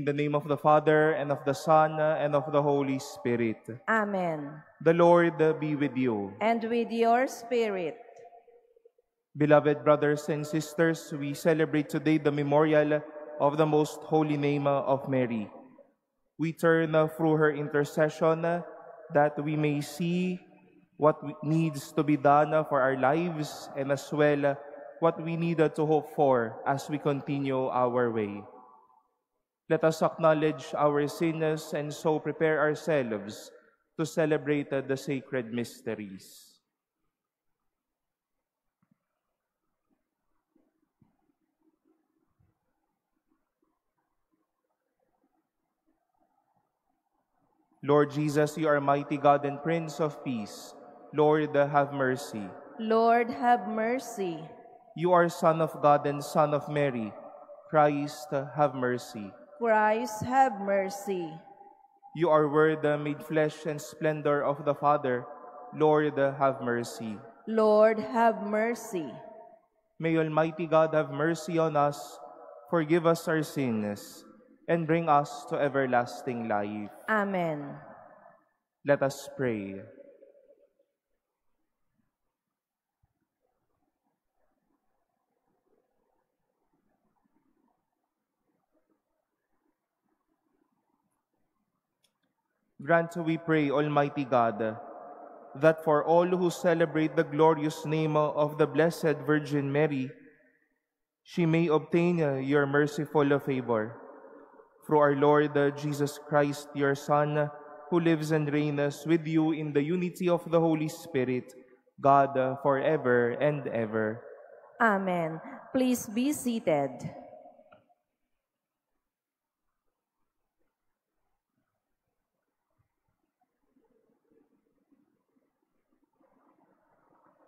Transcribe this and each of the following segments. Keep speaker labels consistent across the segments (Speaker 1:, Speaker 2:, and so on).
Speaker 1: In the name of the Father, and of the Son, and of the Holy Spirit.
Speaker 2: Amen.
Speaker 1: The Lord be with you.
Speaker 2: And with your spirit.
Speaker 1: Beloved brothers and sisters, we celebrate today the memorial of the Most Holy Name of Mary. We turn through her intercession that we may see what needs to be done for our lives, and as well what we need to hope for as we continue our way. Let us acknowledge our sins and so prepare ourselves to celebrate the sacred mysteries. Lord Jesus, you are mighty God and Prince of Peace. Lord, have mercy.
Speaker 2: Lord, have mercy.
Speaker 1: You are Son of God and Son of Mary. Christ, have mercy.
Speaker 2: Christ, have mercy.
Speaker 1: You are Word made flesh and splendor of the Father. Lord, have mercy.
Speaker 2: Lord, have mercy.
Speaker 1: May Almighty God have mercy on us, forgive us our sins, and bring us to everlasting life.
Speaker 2: Amen.
Speaker 1: Let us pray. Grant, we pray, Almighty God, that for all who celebrate the glorious name of the Blessed Virgin Mary, she may obtain your merciful favor. Through our Lord Jesus Christ, your Son, who lives and reigns with you in the unity of the Holy Spirit, God, forever and ever.
Speaker 2: Amen. Please be seated.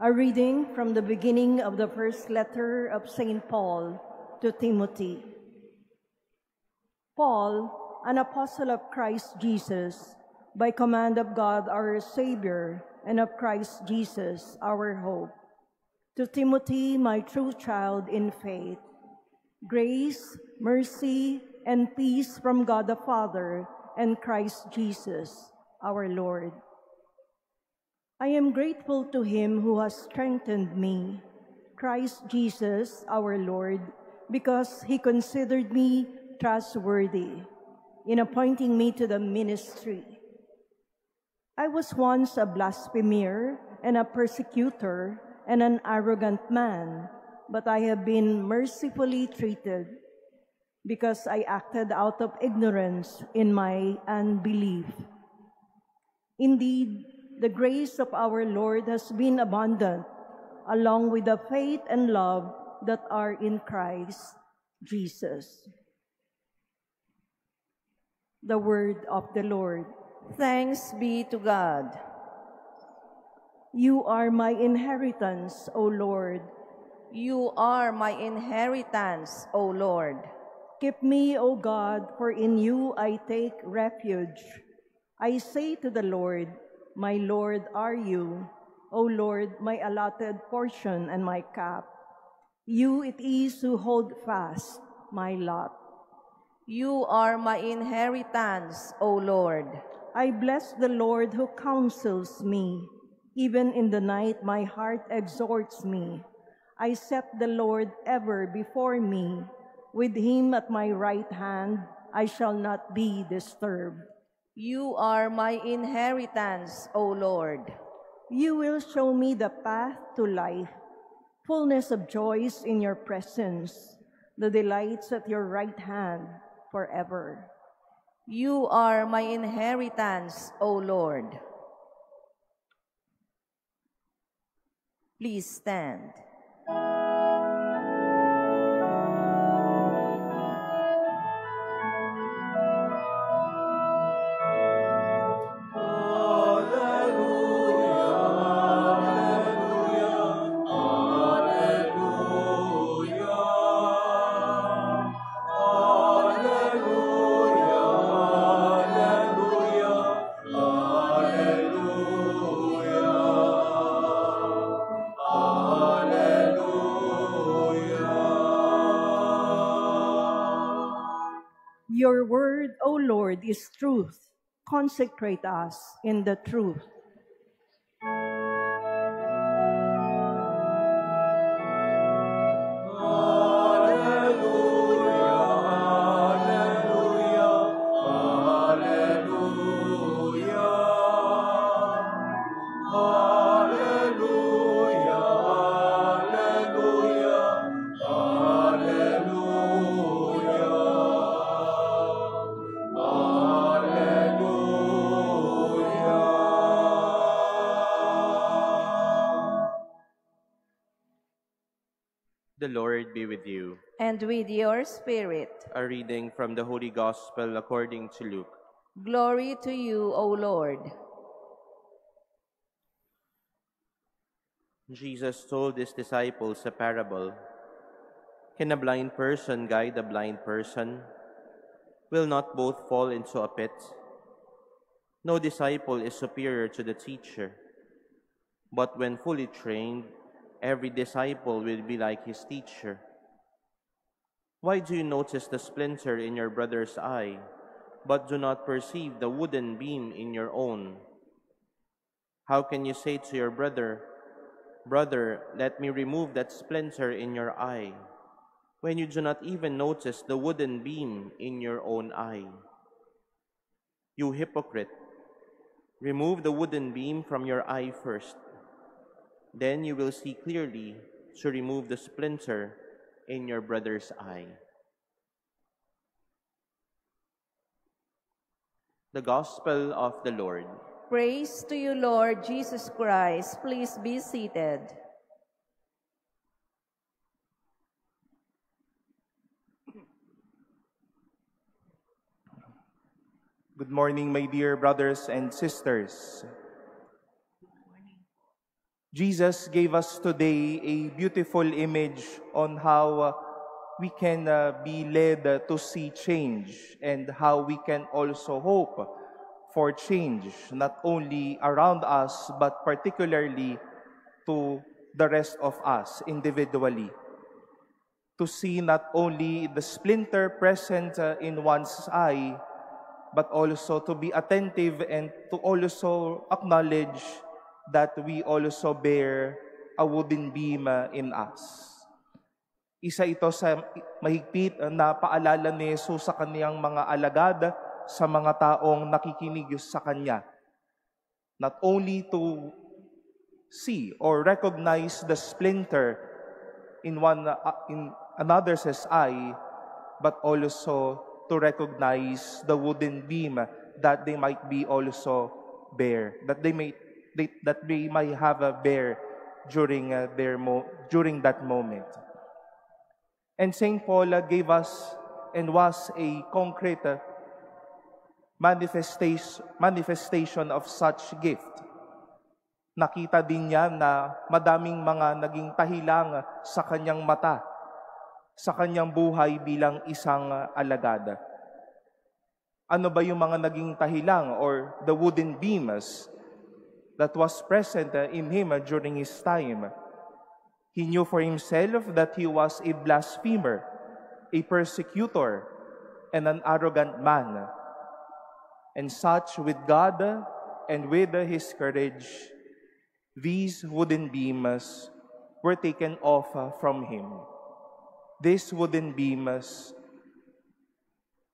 Speaker 3: A reading from the beginning of the first letter of St. Paul to Timothy. Paul, an apostle of Christ Jesus, by command of God our Savior, and of Christ Jesus our hope. To Timothy, my true child in faith, grace, mercy, and peace from God the Father and Christ Jesus our Lord. I am grateful to Him who has strengthened me, Christ Jesus our Lord, because He considered me trustworthy in appointing me to the ministry. I was once a blasphemer and a persecutor and an arrogant man, but I have been mercifully treated because I acted out of ignorance in my unbelief. Indeed, the grace of our Lord has been abundant, along with the faith and love that are in Christ Jesus. The word of the Lord.
Speaker 2: Thanks be to God.
Speaker 3: You are my inheritance, O Lord.
Speaker 2: You are my inheritance, O Lord.
Speaker 3: Keep me, O God, for in you I take refuge. I say to the Lord, my Lord are you, O Lord, my allotted portion and my cup. You it is who hold fast my lot.
Speaker 2: You are my inheritance, O Lord.
Speaker 3: I bless the Lord who counsels me. Even in the night my heart exhorts me. I set the Lord ever before me. With Him at my right hand, I shall not be disturbed.
Speaker 2: You are my inheritance, O Lord.
Speaker 3: You will show me the path to life, fullness of joys in your presence, the delights at your right hand forever.
Speaker 2: You are my inheritance, O Lord. Please stand.
Speaker 3: Your word, O Lord, is truth. Consecrate us in the truth.
Speaker 4: The Lord be with you.
Speaker 2: And with your spirit.
Speaker 4: A reading from the Holy Gospel according to Luke.
Speaker 2: Glory to you, O Lord.
Speaker 4: Jesus told his disciples a parable. Can a blind person guide a blind person? Will not both fall into a pit? No disciple is superior to the teacher, but when fully trained, every disciple will be like his teacher. Why do you notice the splinter in your brother's eye, but do not perceive the wooden beam in your own? How can you say to your brother, "Brother, let me remove that splinter in your eye," when you do not even notice the wooden beam in your own eye? You hypocrite, remove the wooden beam from your eye first. Then you will see clearly to remove the splinter in your brother's eye. The Gospel of the Lord.
Speaker 2: Praise to you, Lord Jesus Christ. Please be seated.
Speaker 1: Good morning, my dear brothers and sisters. Jesus gave us today a beautiful image on how we can be led to see change and how we can also hope for change, not only around us, but particularly to the rest of us individually. To see not only the splinter present in one's eye, but also to be attentive and to also acknowledge that we also bear a wooden beam in us. Isa ito sa mahigpit na paalala ni Jesus sa kaniyang mga alagad, sa mga taong nakikinig sa Kanya. Not only to see or recognize the splinter in another's eye, but also to recognize the wooden beam that they might be also bear, that they might have a bear during that moment. And St. Paul gave us and was a concrete manifestation of such gift. Nakita din niya na madaming mga naging tahilang sa kanyang mata, sa kanyang buhay bilang isang alagad. Ano ba yung mga naging tahilang or the wooden beams that was present in him during his time? He knew for himself that he was a blasphemer, a persecutor, and an arrogant man. And such with God and with his courage, these wooden beams were taken off from him. These wooden beams,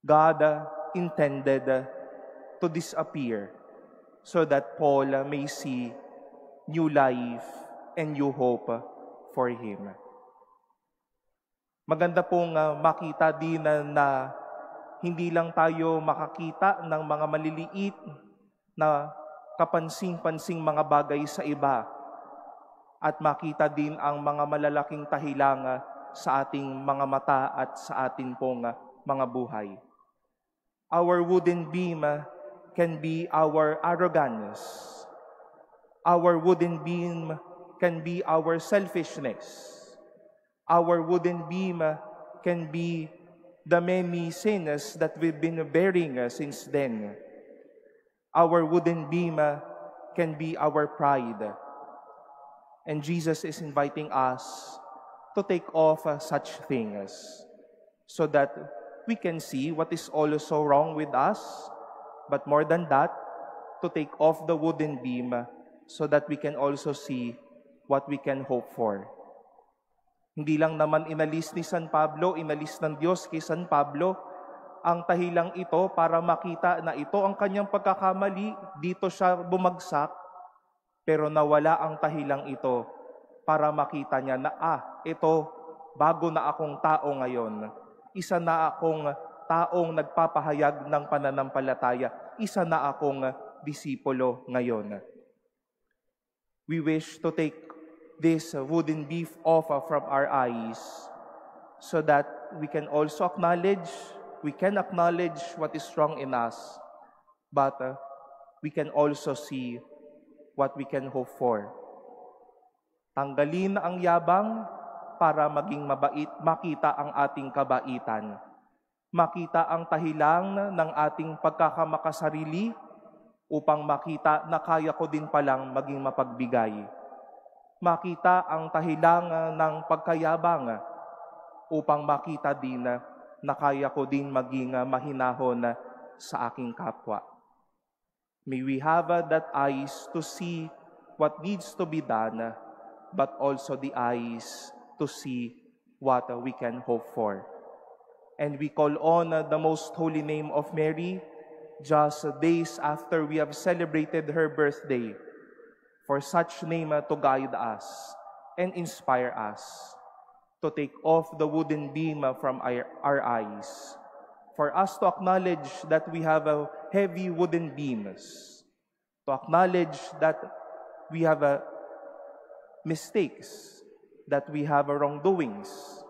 Speaker 1: God intended to disappear so that Paul may see new life and new hope for him. Maganda pong makita din na hindi lang tayo makakita ng mga maliliit na kapansing-pansing mga bagay sa iba at makita din ang mga malalaking tahilang sa ating mga mata at sa ating pong mga buhay. Our wooden beam can be our arrogance. Our wooden beam can be our selfishness. Our wooden beam can be the many sins that we've been bearing since then. Our wooden beam can be our pride. And Jesus is inviting us to take off such things so that we can see what is also wrong with us, but more than that, to take off the wooden beam so that we can also see what we can hope for. Hindi lang naman inalis ni San Pablo, inalis ng Diyos kay San Pablo ang tahilang ito para makita na ito ang kanyang pagkakamali, dito siya bumagsak, pero nawala ang tahilang ito para makita niya na, ito, bago na akong tao ngayon. Isa na akong taong nagpapahayag ng pananampalataya. Isa na akong disipulo ngayon. We wish to take this wooden beef off from our eyes so that we can also acknowledge what is wrong in us, but we can also see what we can hope for. Tanggalin ang yabang para maging mabait, makita ang ating kabaitan. Makita ang tahilang ng ating pagkakamakasarili upang makita na kaya ko din palang maging mapagbigay. Makita ang tahilang ng pagkayabang upang makita din na kaya ko din maging mahinahon sa aking kapwa. May we have that eyes to see what needs to be done, but also the eyes to see what we can hope for. And we call on the most holy name of Mary just days after we have celebrated her birthday, for such name to guide us and inspire us to take off the wooden beam from our eyes, for us to acknowledge that we have heavy wooden beams, to acknowledge that we have mistakes, that we have wrongdoings,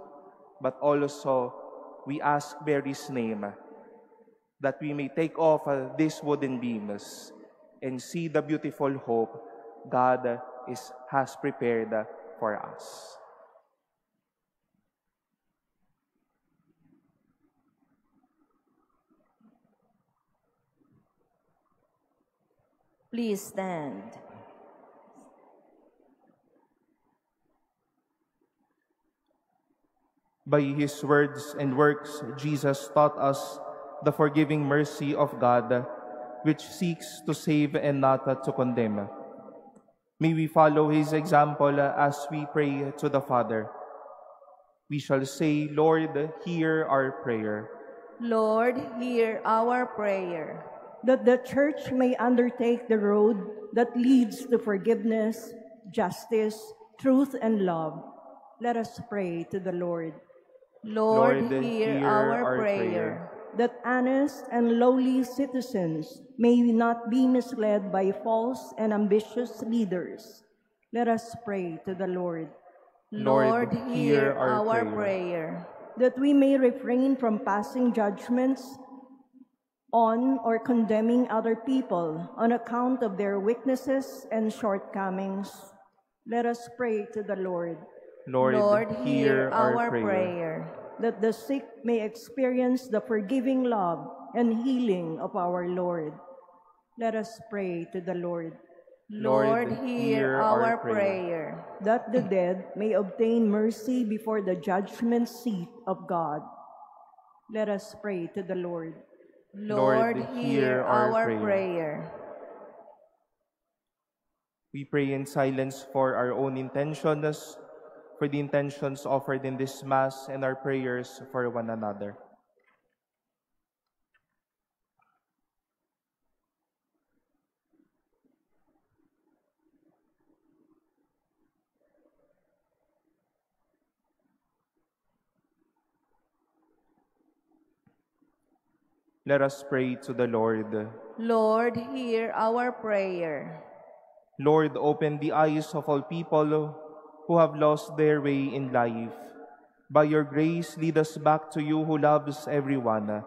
Speaker 1: but also we ask Mary's name that we may take off these wooden beams and see the beautiful hope God has prepared for us.
Speaker 2: Please stand.
Speaker 1: By His words and works, Jesus taught us the forgiving mercy of God, which seeks to save and not to condemn. May we follow His example as we pray to the Father. We shall say, Lord, hear our prayer.
Speaker 2: Lord, hear our prayer.
Speaker 3: That the Church may undertake the road that leads to forgiveness, justice, truth, and love. Let us pray to the Lord.
Speaker 2: Lord, hear our prayer.
Speaker 3: That honest and lowly citizens may not be misled by false and ambitious leaders. Let us pray to the Lord.
Speaker 2: Lord, hear our prayer.
Speaker 3: That we may refrain from passing judgments on or condemning other people on account of their weaknesses and shortcomings. Let us pray to the Lord.
Speaker 2: Lord, hear our prayer.
Speaker 3: That the sick may experience the forgiving love and healing of our Lord. Let us pray to the Lord.
Speaker 2: Lord, hear our prayer.
Speaker 3: That the dead may obtain mercy before the judgment seat of God. Let us pray to the Lord.
Speaker 2: Lord, hear our prayer.
Speaker 1: We pray in silence for our own intentions, for the intentions offered in this Mass, and our prayers for one another. Let us pray to the Lord.
Speaker 2: Lord, hear our prayer.
Speaker 1: Lord, open the eyes of all people who have lost their way in life. By your grace, lead us back to you who loves everyone.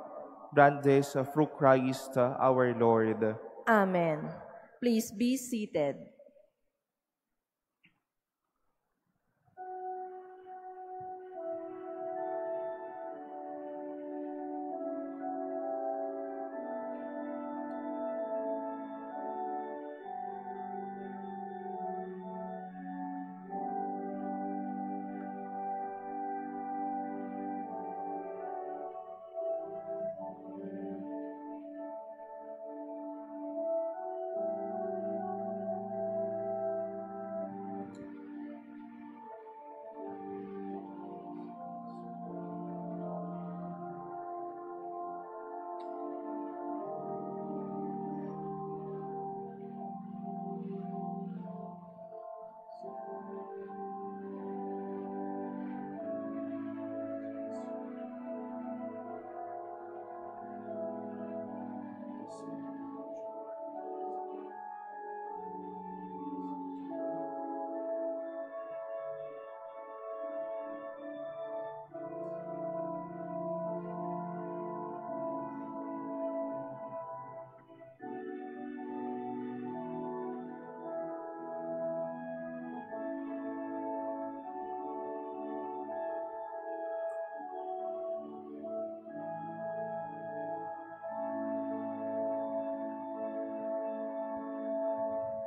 Speaker 1: Grant this through Christ our Lord.
Speaker 2: Amen. Please be seated.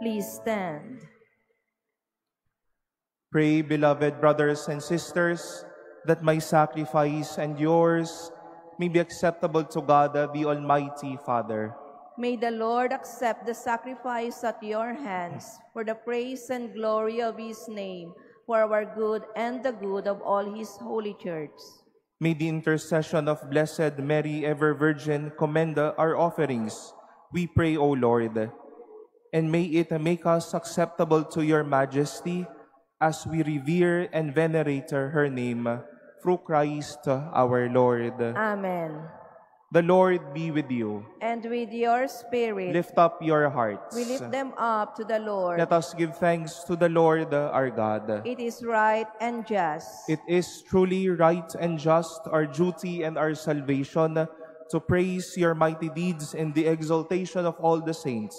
Speaker 2: Please stand.
Speaker 1: Pray, beloved brothers and sisters, that my sacrifice and yours may be acceptable to God, the Almighty Father.
Speaker 2: May the Lord accept the sacrifice at your hands for the praise and glory of his name, for our good and the good of all his holy church.
Speaker 1: May the intercession of Blessed Mary, ever Virgin, commend our offerings, we pray, O Lord. And may it make us acceptable to your majesty as we revere and venerate her name, through Christ our Lord.
Speaker 2: Amen.
Speaker 1: The Lord be with you.
Speaker 2: And with your spirit,
Speaker 1: Lift up your hearts.
Speaker 2: we lift them up to the Lord.
Speaker 1: Let us give thanks to the Lord our God.
Speaker 2: It is right and just.
Speaker 1: It is truly right and just, our duty and our salvation, to praise your mighty deeds in the exaltation of all the saints,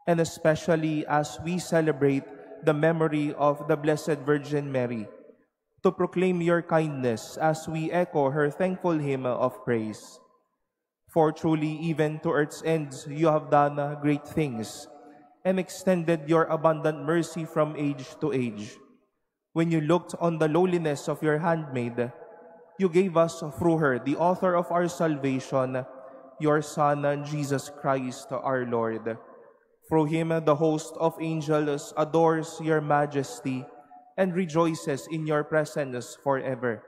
Speaker 1: and especially as we celebrate the memory of the Blessed Virgin Mary, to proclaim your kindness as we echo her thankful hymn of praise. For truly, even to earth's ends, you have done great things, and extended your abundant mercy from age to age. When you looked on the lowliness of your handmaid, you gave us through her, the author of our salvation, your Son, Jesus Christ, our Lord. Through him, the host of angels adores your majesty and rejoices in your presence forever.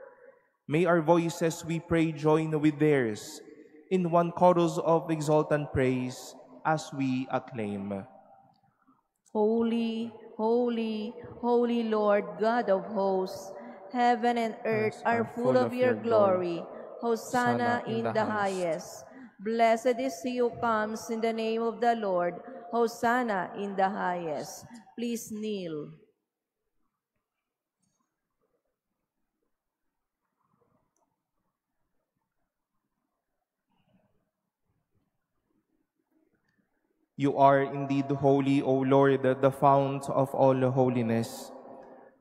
Speaker 1: May our voices, we pray, join with theirs in one chorus of exultant praise as we acclaim.
Speaker 2: Holy, holy, holy Lord God of hosts, heaven and earth are full of your glory. Hosanna in the highest. Blessed is he who comes in the name of the Lord. Hosanna in the highest. Please kneel.
Speaker 1: You are indeed holy, O Lord, the fount of all holiness.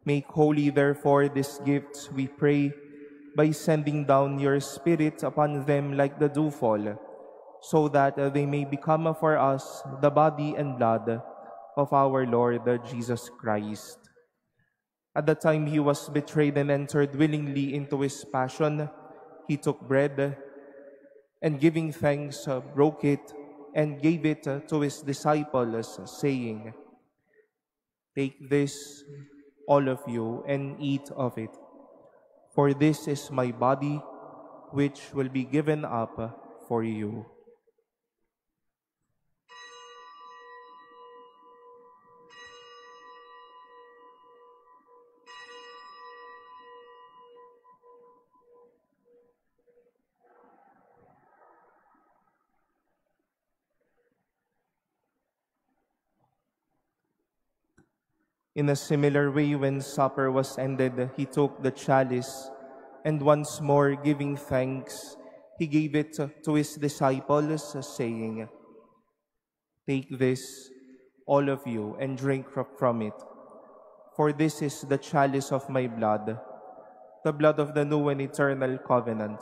Speaker 1: Make holy, therefore, these gifts, we pray, by sending down your Spirit upon them like the dewfall, so that they may become for us the body and blood of our Lord Jesus Christ. At the time he was betrayed and entered willingly into his passion, he took bread, and giving thanks, broke it, and gave it to his disciples, saying, "Take this, all of you, and eat of it, for this is my body, which will be given up for you." In a similar way, when supper was ended, he took the chalice, and once more giving thanks, he gave it to his disciples, saying, "Take this, all of you, and drink from it, for this is the chalice of my blood, the blood of the new and eternal covenant,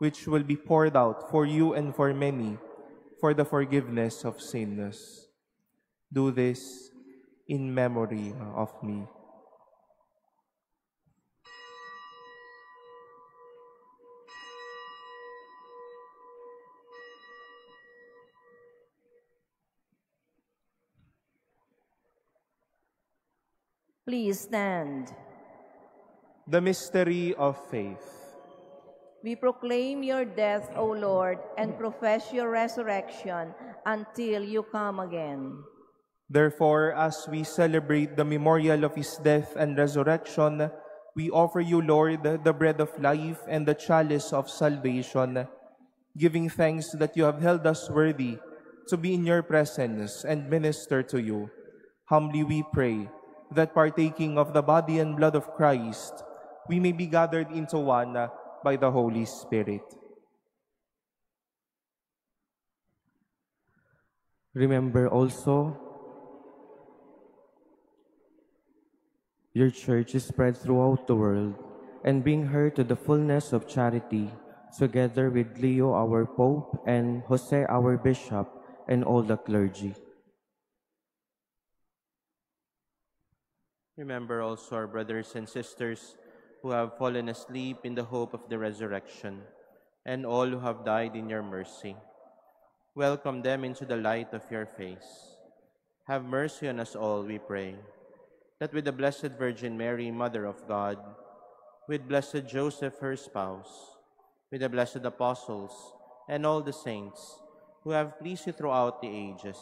Speaker 1: which will be poured out for you and for many for the forgiveness of sins. Do this in memory of me."
Speaker 2: Please stand.
Speaker 1: The mystery of faith.
Speaker 2: We proclaim your death, O Lord, and profess your resurrection until you come again.
Speaker 1: Therefore, as we celebrate the memorial of his death and resurrection, we offer you, Lord, the bread of life and the chalice of salvation, giving thanks that you have held us worthy to be in your presence and minister to you. Humbly we pray that, partaking of the body and blood of Christ, we may be gathered into one by the Holy Spirit.
Speaker 5: Remember also your church is spread throughout the world, and bring her to the fullness of charity, together with Leo our Pope and Jose our Bishop and all the clergy.
Speaker 4: Remember also our brothers and sisters who have fallen asleep in the hope of the resurrection, and all who have died in your mercy. Welcome them into the light of your face. Have mercy on us all, we pray, that with the Blessed Virgin Mary, Mother of God, with blessed Joseph, her spouse, with the blessed apostles, and all the saints who have pleased you throughout the ages,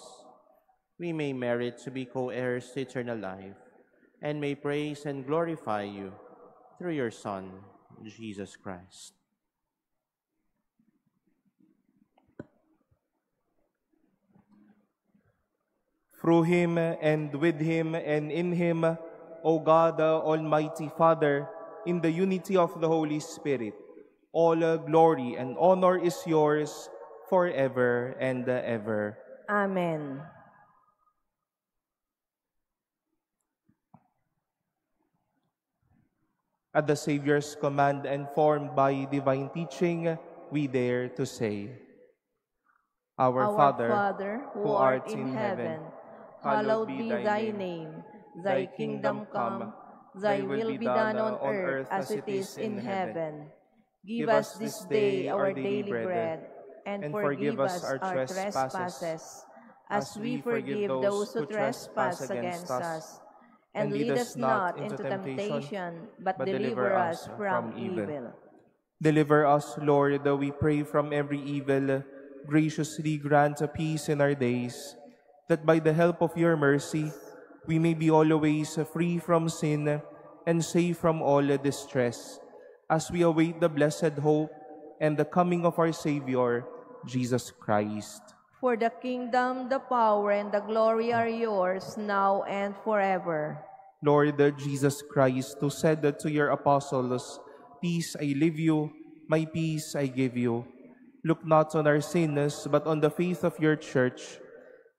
Speaker 4: we may merit to be co-heirs to eternal life, and may praise and glorify you through your Son, Jesus Christ.
Speaker 1: Through him, and with him, and in him, O God, the Almighty Father, in the unity of the Holy Spirit, all glory and honor is yours forever and ever.
Speaker 2: Amen.
Speaker 1: At the Savior's command and formed by divine teaching, we dare to say, Our Father,
Speaker 2: who art in heaven, hallowed be thy name. Thy kingdom come, thy will be done on earth as it is in heaven. Give us this day our daily bread, and forgive us our trespasses, as we forgive those who trespass against us. And lead us not into temptation, but deliver us from evil.
Speaker 1: Deliver us, Lord, we pray, from every evil. Graciously grant a peace in our days, that by the help of your mercy, we may be always free from sin and safe from all distress, as we await the blessed hope and the coming of our Savior, Jesus Christ.
Speaker 2: For the kingdom, the power, and the glory are yours, now and forever.
Speaker 1: Lord Jesus Christ, who said to your apostles, Peace I leave you, my peace I give you. Look not on our sins, but on the faith of your church,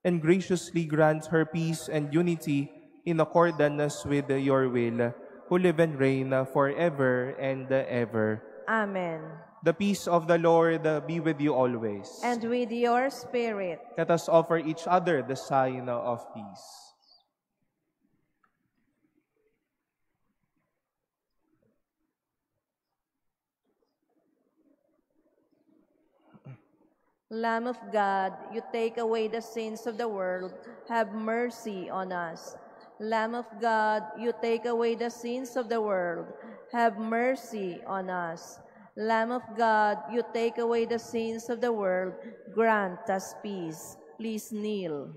Speaker 1: and graciously grant her peace and unity in accordance with your will, who live and reign forever and ever.
Speaker 2: Amen.
Speaker 1: The peace of the Lord be with you always.
Speaker 2: And with your spirit.
Speaker 1: Let us offer each other the sign of peace.
Speaker 2: Lamb of God, you take away the sins of the world, have mercy on us. Lamb of God, you take away the sins of the world, have mercy on us. Lamb of God, you take away the sins of the world, grant us peace. Please kneel.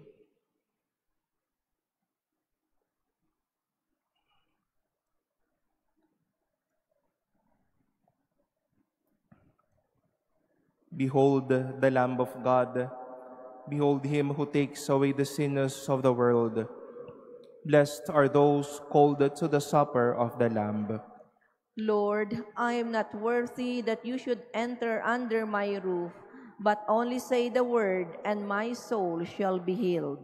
Speaker 1: Behold the Lamb of God. Behold him who takes away the sins of the world. Blessed are those called to the supper of the Lamb.
Speaker 2: Lord, I am not worthy that you should enter under my roof, but only say the word, and my soul shall be healed.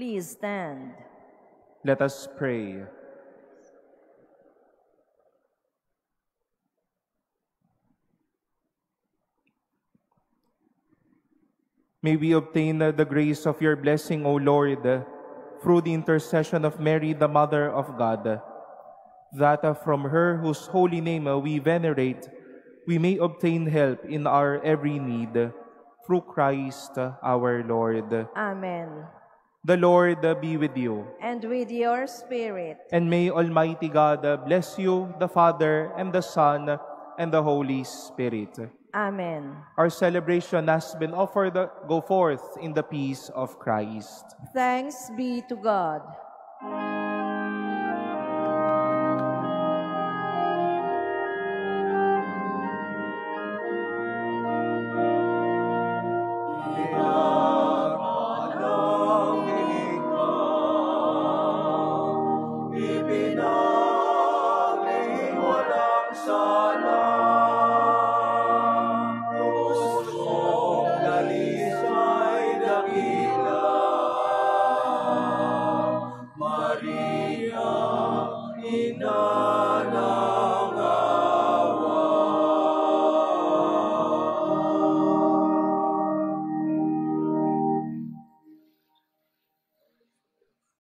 Speaker 2: Please stand.
Speaker 1: Let us pray. May we obtain the grace of your blessing, O Lord, through the intercession of Mary, the Mother of God, that from her whose holy name we venerate, we may obtain help in our every need, through Christ our Lord.
Speaker 2: Amen.
Speaker 1: The Lord be with you.
Speaker 2: And with your spirit.
Speaker 1: And may Almighty God bless you, the Father, and the Son, and the Holy Spirit.
Speaker 2: Amen.
Speaker 1: Our celebration has been offered. Go forth in the peace of Christ.
Speaker 2: Thanks be to God.